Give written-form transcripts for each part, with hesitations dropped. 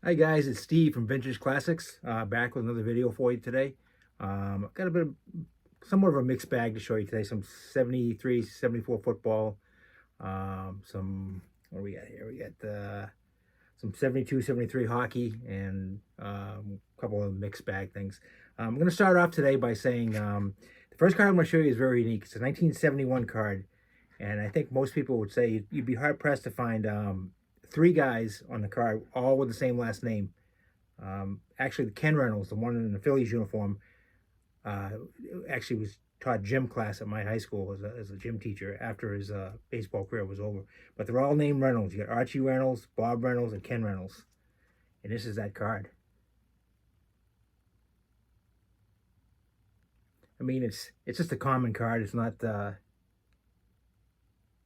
Hi guys, it's Steve from Vintage Classics, back with another video for you today. I've got a bit of, somewhat of a mixed bag to show you today. Some 73, 74 football, what do we got here? We got some 72, 73 hockey, and a couple of mixed bag things. I'm going to start off today by saying the first card I'm going to show you is very unique. It's a 1971 card, and I think most people would say you'd be hard pressed to find three guys on the card, all with the same last name. Actually, the Ken Reynolds, the one in the Phillies uniform, uh, actually was taught gym class at my high school as a gym teacher after his baseball career was over. But they're all named Reynolds. You got Archie Reynolds, Bob Reynolds, and Ken Reynolds. And this is that card. I mean, it's just a common card. It's not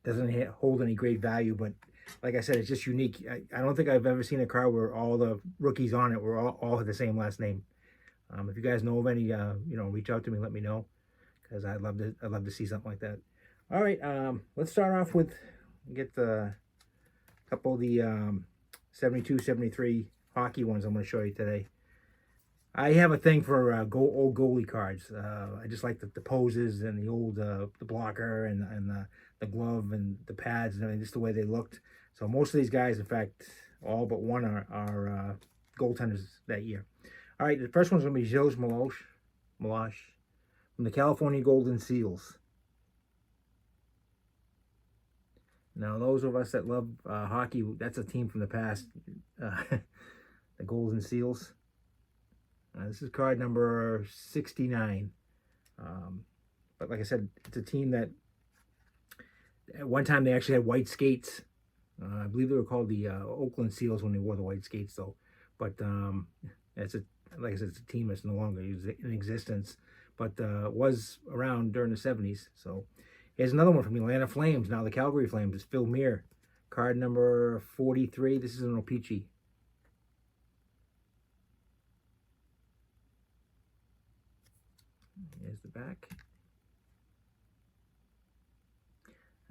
doesn't hold any great value, but like I said, it's just unique. I don't think I've ever seen a card where all the rookies on it were all have the same last name. If you guys know of any, reach out to me, let me know, because I'd love to see something like that. All right, let's start off with get the couple of the 72, 73 hockey ones I'm going to show you today. I have a thing for old goalie cards. I just like the poses and the old the blocker and the glove and the pads and everything, just the way they looked. So most of these guys, in fact, all but one are goaltenders that year. All right, the first one's going to be Gilles Meloche from the California Golden Seals. Now, those of us that love hockey, that's a team from the past, the Golden Seals. This is card number 69. But like I said, it's a team that at one time they actually had white skates. I believe they were called the Oakland Seals when they wore the white skates, though. But it's like I said, it's a team that's no longer in existence, but was around during the 70s. So here's another one from the Atlanta Flames, now the Calgary Flames. It's Phil Muir, card number 43. This is an O-Pee-Chee. Here's the back.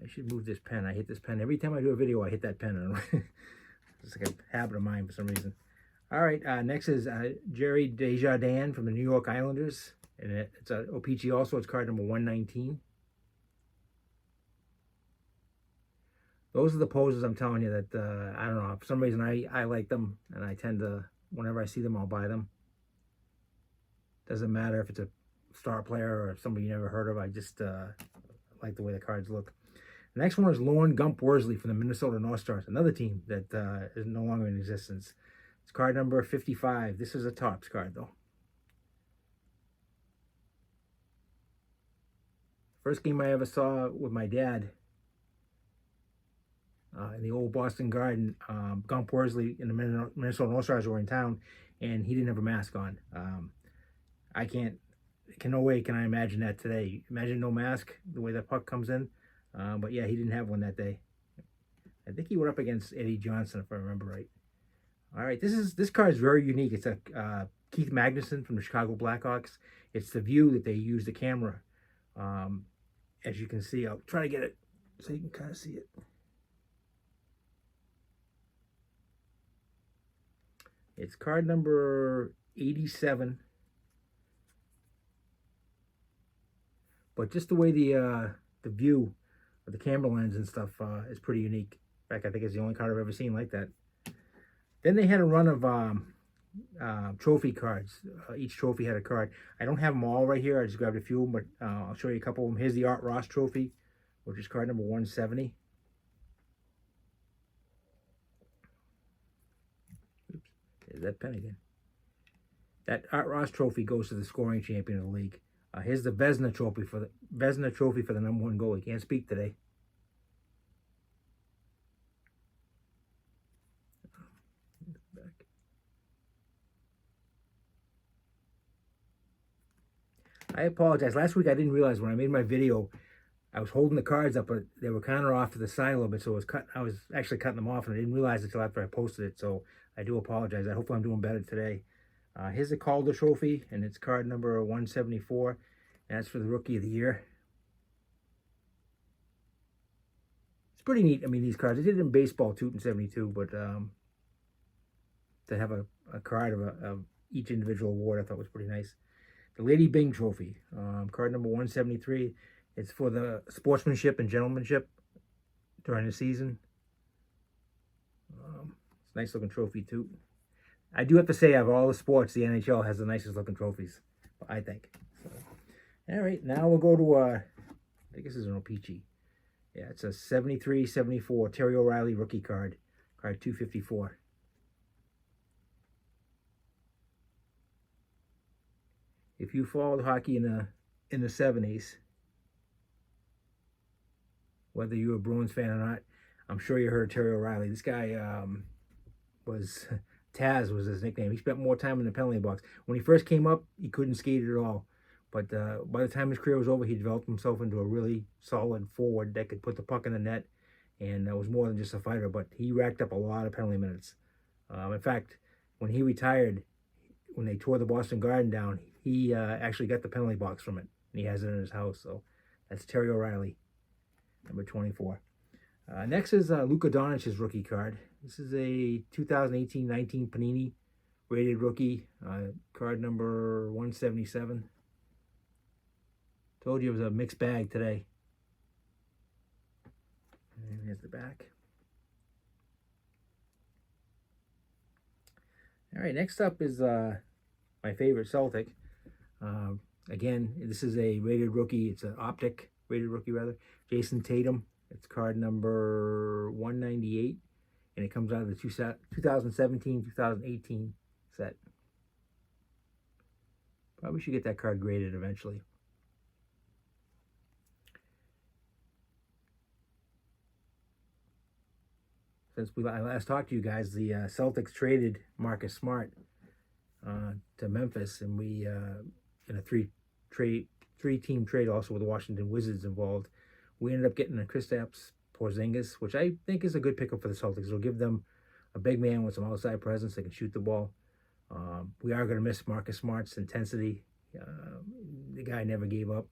I should move this pen. I hit this pen. Every time I do a video, I hit that pen. It's like a habit of mine for some reason. All right, next is Jerry Desjardins from the New York Islanders. And it's a O-Pee-Chee also. It's card number 119. Those are the poses I'm telling you that, I don't know, for some reason I like them. And I tend to, whenever I see them, I'll buy them. Doesn't matter if it's a star player or somebody you never heard of. I just like the way the cards look. The next one is Lorne Gump Worsley from the Minnesota North Stars, another team that is no longer in existence. It's card number 55. This is a Topps card, though. First game I ever saw with my dad in the old Boston Garden. Gump Worsley and the Minnesota North Stars were in town, and he didn't have a mask on. No way can I imagine that today. Imagine no mask, the way that puck comes in. But yeah, he didn't have one that day. I think he went up against Eddie Johnson, if I remember right. All right, this card is very unique. It's a Keith Magnuson from the Chicago Blackhawks. It's the view that they use the camera. As you can see, I'll try to get it so you can kind of see it. It's card number 87. But just the way the view of the camera lens and stuff is pretty unique. In fact, I think it's the only card I've ever seen like that. Then they had a run of trophy cards. Each trophy had a card. I don't have them all right here. I just grabbed a few, but I'll show you a couple of them. Here's the Art Ross trophy, which is card number 170. Oops, there's that pen again. That Art Ross trophy goes to the scoring champion of the league. Here's the Vezina trophy for the number one goalie. Can't speak today. Back. I apologize. Last week I didn't realize when I made my video, I was holding the cards up, but they were kind of off to the side a little bit, so I was actually cutting them off, and I didn't realize it until after I posted it. So I do apologize. I hope I'm doing better today. Here's the Calder trophy, and it's card number 174, and that's for the Rookie of the Year. It's pretty neat. I mean, these cards. I did it in baseball too in '72, but to have a card of each individual award. I thought was pretty nice. The Lady Bing Trophy, card number 173. It's for the sportsmanship and gentlemanship during the season. It's a nice looking trophy too. I do have to say, out of all the sports, the NHL has the nicest looking trophies, I think. So, all right, now we'll go to, I think this is an O-Pee-Chee. Yeah, it's a 73-74 Terry O'Reilly rookie card, card 254. If you followed hockey in the 70s, whether you were a Bruins fan or not, I'm sure you heard Terry O'Reilly. This guy was Taz was his nickname. He spent more time in the penalty box. When he first came up, he couldn't skate at all. But by the time his career was over, he developed himself into a really solid forward that could put the puck in the net, and was more than just a fighter. But he racked up a lot of penalty minutes. In fact, when he retired, when they tore the Boston Garden down, he actually got the penalty box from it, and he has it in his house. So that's Terry O'Reilly, number 24. Next is Luka Doncic's rookie card. This is a 2018-19 Panini rated rookie, card number 177. Told you it was a mixed bag today. And here's the back. All right, next up is my favorite Celtic. Again, this is a rated rookie. It's an optic rated rookie, rather. Jason Tatum. It's card number 198, and it comes out of the 2017-2018 set. Probably should get that card graded eventually. Since I last talked to you guys, the Celtics traded Marcus Smart to Memphis, and we in a three-team trade also with the Washington Wizards involved. We ended up getting a Kristaps Porzingis, which I think is a good pickup for the Celtics. It'll give them a big man with some outside presence that can shoot the ball. We are going to miss Marcus Smart's intensity. The guy never gave up,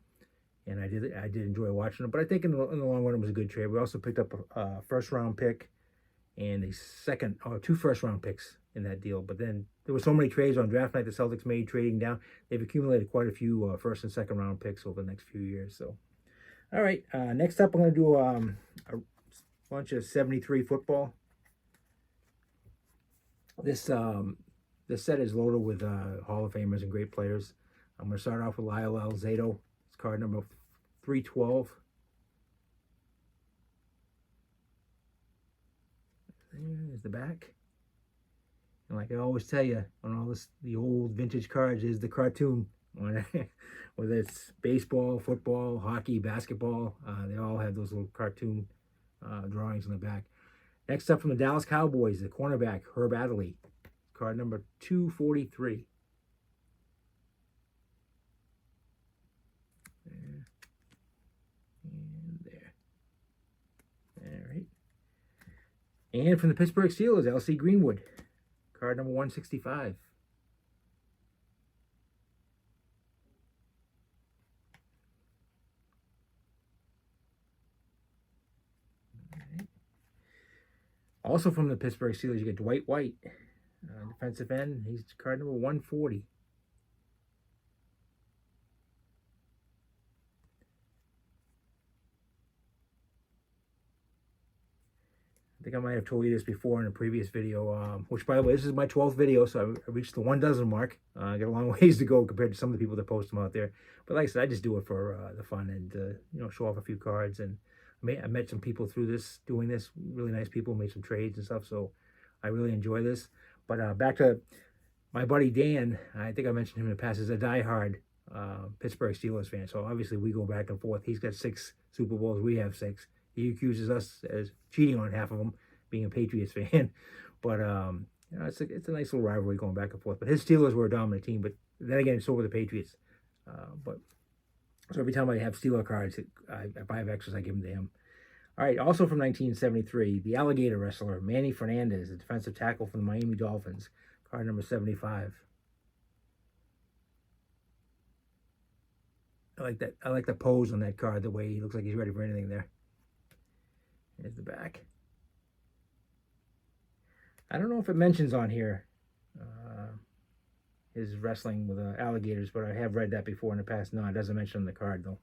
and I did enjoy watching him. But I think in the long run, it was a good trade. We also picked up a first-round pick and two first-round picks in that deal. But then there were so many trades on draft night the Celtics made trading down. They've accumulated quite a few first and second-round picks over the next few years. So. All right, next up I'm going to do a bunch of 73 football. This set is loaded with Hall of Famers and great players. I'm going to start off with Lyle Alzado. It's card number 312. There's the back. And like I always tell you, on all the old vintage cards is the cartoon. Whether it's baseball, football, hockey, basketball, they all have those little cartoon drawings on the back. Next up from the Dallas Cowboys, the cornerback, Herb Adderley, card number 243. There. And there. All right. And from the Pittsburgh Steelers, L.C. Greenwood, card number 165. Also from the Pittsburgh Steelers, you get Dwight White, defensive end. He's card number 140. I think I might have told you this before in a previous video, which, by the way, this is my 12th video, so I reached the 1 dozen mark. I got a long ways to go compared to some of the people that post them out there. But like I said, I just do it for the fun and, show off a few cards. And I met some people through doing this, really nice people, made some trades and stuff, so I really enjoy this. But back to my buddy Dan, I think I mentioned him in the past, is a diehard Pittsburgh Steelers fan, so obviously we go back and forth. He's got 6 Super Bowls, we have 6. He accuses us as cheating on half of them, being a Patriots fan. But it's a nice little rivalry going back and forth. But his Steelers were a dominant team, but then again, so were the Patriots. So every time I have Steeler cards, if I have extras, I give them to him. All right, also from 1973, the alligator wrestler, Manny Fernandez, a defensive tackle from the Miami Dolphins, card number 75. I like that. I like the pose on that card, the way he looks like he's ready for anything there. Here's the back. I don't know if it mentions on here his wrestling with alligators, but I have read that before in the past. No, it doesn't mention on the card, though.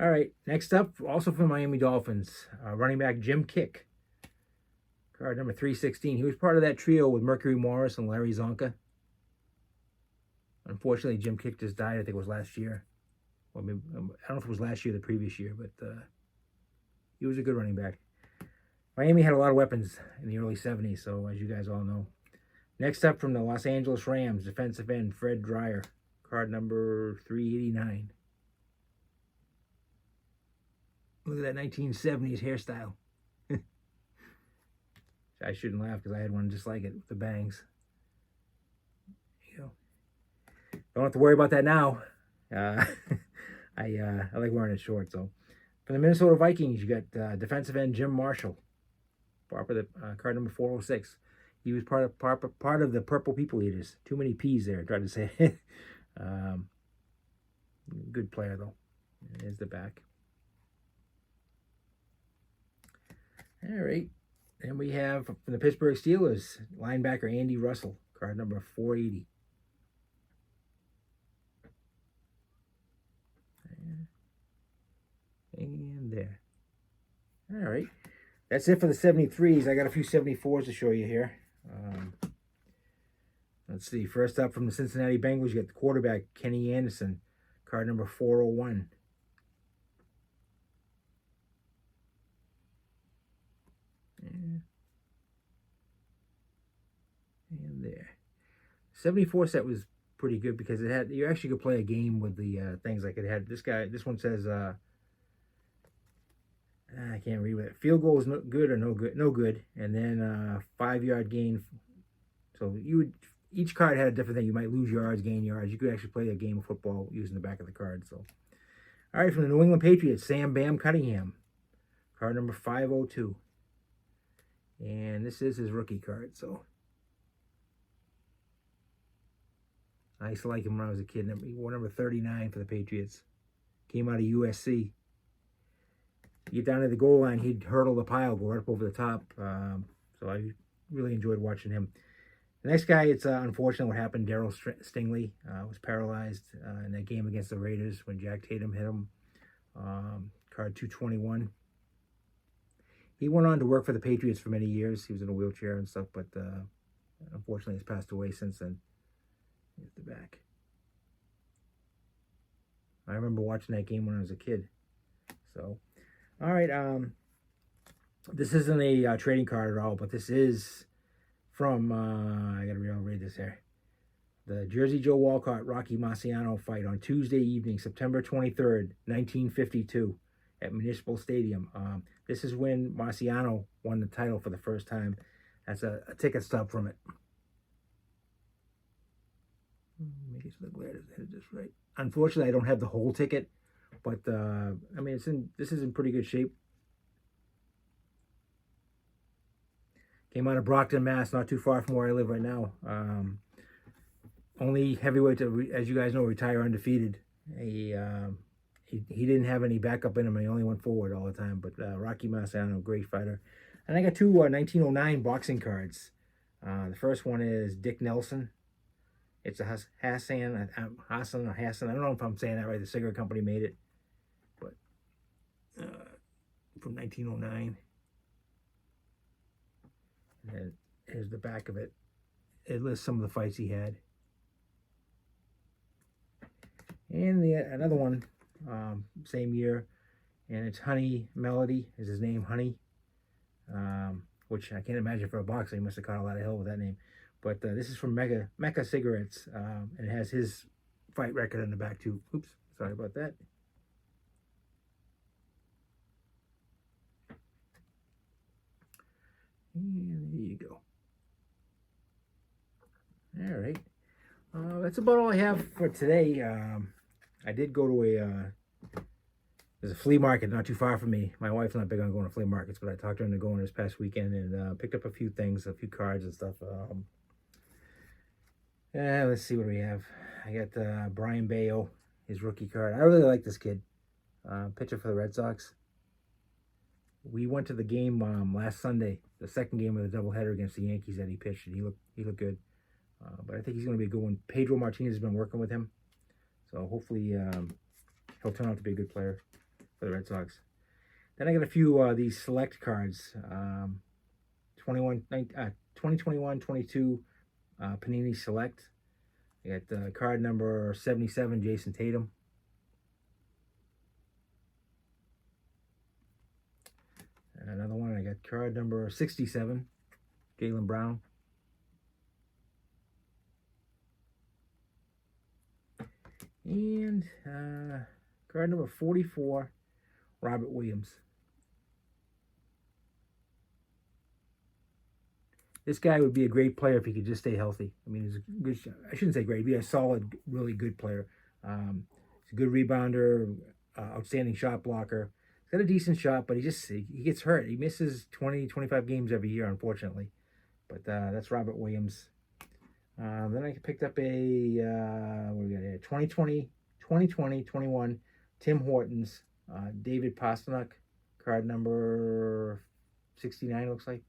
All right, next up, also from Miami Dolphins, running back Jim Kick. Card number 316. He was part of that trio with Mercury Morris and Larry Zonka. Unfortunately, Jim Kick just died, I think it was last year. Well, maybe, I don't know if it was last year or the previous year, but he was a good running back. Miami had a lot of weapons in the early 70s, so as you guys all know. Next up from the Los Angeles Rams, defensive end Fred Dreyer. Card number 389. Look at that 1970s hairstyle. I shouldn't laugh because I had one just like it with the bangs. You know, don't have to worry about that now. I like wearing it short. So, from the Minnesota Vikings, you got defensive end Jim Marshall, part of the card number 406. He was part of the Purple People Eaters. Too many P's there. I tried to say it. Good player though. There's the back. All right. And we have from the Pittsburgh Steelers, linebacker Andy Russell, card number 480. And there. All right. That's it for the 73s. I got a few 74s to show you here. Let's see. First up from the Cincinnati Bengals, you got the quarterback Kenny Anderson, card number 401. And there. 74 set was pretty good because it had, you actually could play a game with the things like it had. This one says, I can't read it. Field goal is no good or no good. And then 5-yard gain. So each card had a different thing. You might lose yards, gain yards. You could actually play a game of football using the back of the card. So, all right, from the New England Patriots, Sam Bam Cunningham, card number 502. And this is his rookie card, so I used to like him when I was a kid. He wore number 39 for the Patriots. Came out of USC. You get down to the goal line, he'd hurdle the pile, go right up over the top. So I really enjoyed watching him. The next guy, it's unfortunate what happened. Darryl Stingley was paralyzed in that game against the Raiders when Jack Tatum hit him. Card 221. He went on to work for the Patriots for many years. He was in a wheelchair and stuff, but unfortunately has passed away since then. Here's the back. I remember watching that game when I was a kid. So, all right. This isn't a trading card at all, but this is from, I got to read this here. The Jersey Joe Walcott Rocky Marciano fight on Tuesday evening, September 23rd, 1952. At Municipal Stadium. This is when Marciano won the title for the first time. That's a ticket stub from it. Make it so the glare doesn't hit it just right. Unfortunately, I don't have the whole ticket, but I mean, this is in pretty good shape. Came out of Brockton, Mass, not too far from where I live right now. Only heavyweight to, as you guys know, retire undefeated. He didn't have any backup in him. He only went forward all the time. But Rocky Marciano, great fighter. And I got two 1909 boxing cards. The first one is Dick Nelson. It's a Hassan. I don't know if I'm saying that right. The cigarette company made it. But from 1909. And then here's the back of it. It lists some of the fights he had. And another one. Same year, and it's Honey Melody is his name, Honey, which I can't imagine for a boxer. He must have caught a lot of hell with that name. But this is from Mecca Cigarettes, and it has his fight record on the back too. Oops, sorry about that. And there you go. All right, that's about all I have for today. I did go to there's a flea market not too far from me. My wife's not big on going to flea markets, but I talked her into going this past weekend and picked up a few things, a few cards and stuff. Let's see what we have. I got Brian Bayo, his rookie card. I really like this kid. Pitcher for the Red Sox. We went to the game last Sunday, the second game of the doubleheader against the Yankees that he pitched, and he looked good. But I think he's going to be a good one. Pedro Martinez has been working with him. So hopefully he'll turn out to be a good player for the Red Sox. Then I got a few these select cards. 2021, 22 Panini Select. I got card number 77, Jason Tatum. And another one, I got card number 67, Jaylen Brown. And card number 44, Robert Williams. This guy would be a great player if he could just stay healthy. I mean, he's a good, I shouldn't say great, he'd be a solid, really good player. He's a good rebounder, outstanding shot blocker. He's got a decent shot, but he gets hurt. He misses 20, 25 games every year, unfortunately. But that's Robert Williams. Then I picked up a, what do we got here? 2020, 21, Tim Hortons, David Pastrnak, card number 69, looks like.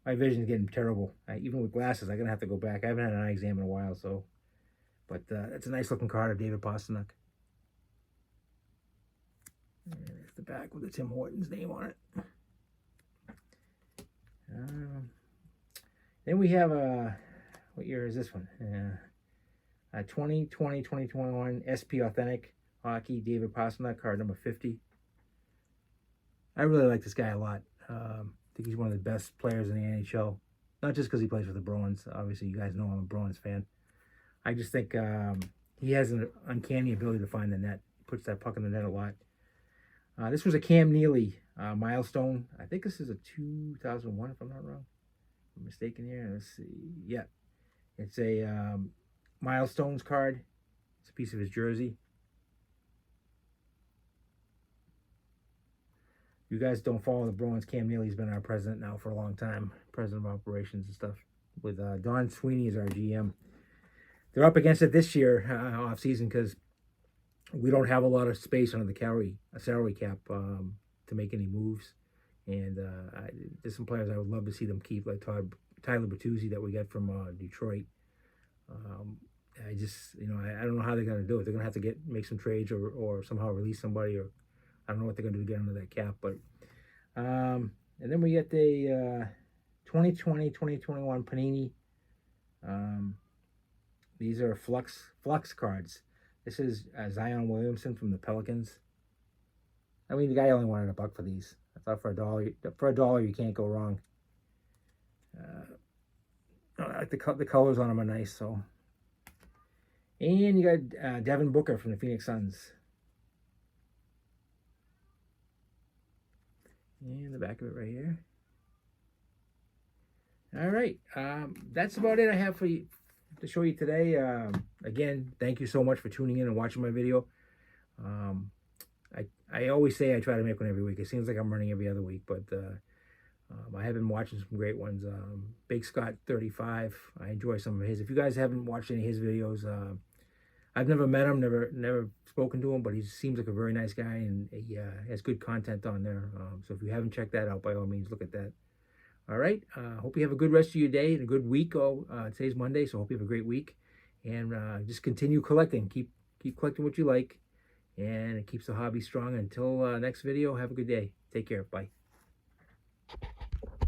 My vision's getting terrible. Even with glasses, I'm going to have to go back. I haven't had an eye exam in a while, so. But it's a nice looking card of David Pastrnak. And there's the back with the Tim Hortons name on it. Then we have what year is this one? 2020, 2021 SP Authentic Hockey, David Pastrnak, card number 50. I really like this guy a lot. I think he's one of the best players in the NHL. Not just because he plays for the Bruins. Obviously, you guys know I'm a Bruins fan. I just think he has an uncanny ability to find the net. He puts that puck in the net a lot. This was a Cam Neely milestone. I think this is a 2001, if I'm not wrong. I'm mistaken here. Let's see. Yeah. It's a milestones card. It's a piece of his jersey. You guys don't follow the Bruins. Cam Neely's been our president now for a long time. President of operations and stuff. With Don Sweeney as our GM. They're up against it this year, off season, because we don't have a lot of space under the salary cap to make any moves. And there's some players I would love to see them keep, like Tyler Bertuzzi that we got from Detroit. I just, I don't know how they're going to do it. They're going to have to make some trades or somehow release somebody, or I don't know what they're going to do to get under that cap. But and then we get the 2020, 2021 Panini. These are flux cards. This is Zion Williamson from the Pelicans. I mean, the guy only wanted $1 for these. I thought for $1 you can't go wrong. The colors on them are nice. So, and you got Devin Booker from the Phoenix Suns. And the back of it right here. All right, that's about it I have for you to show you today. Again, thank you so much for tuning in and watching my video. I always say I try to make one every week. It seems like I'm running every other week, but I have been watching some great ones. Big Scott 35, I enjoy some of his. If you guys haven't watched any of his videos, I've never met him, never spoken to him, but he seems like a very nice guy, and he has good content on there. So if you haven't checked that out, by all means, look at that. All right. Hope you have a good rest of your day and a good week. Today's Monday, so hope you have a great week. And just continue collecting. Keep collecting what you like, and it keeps the hobby strong. Until next video, have a good day. Take care. Bye.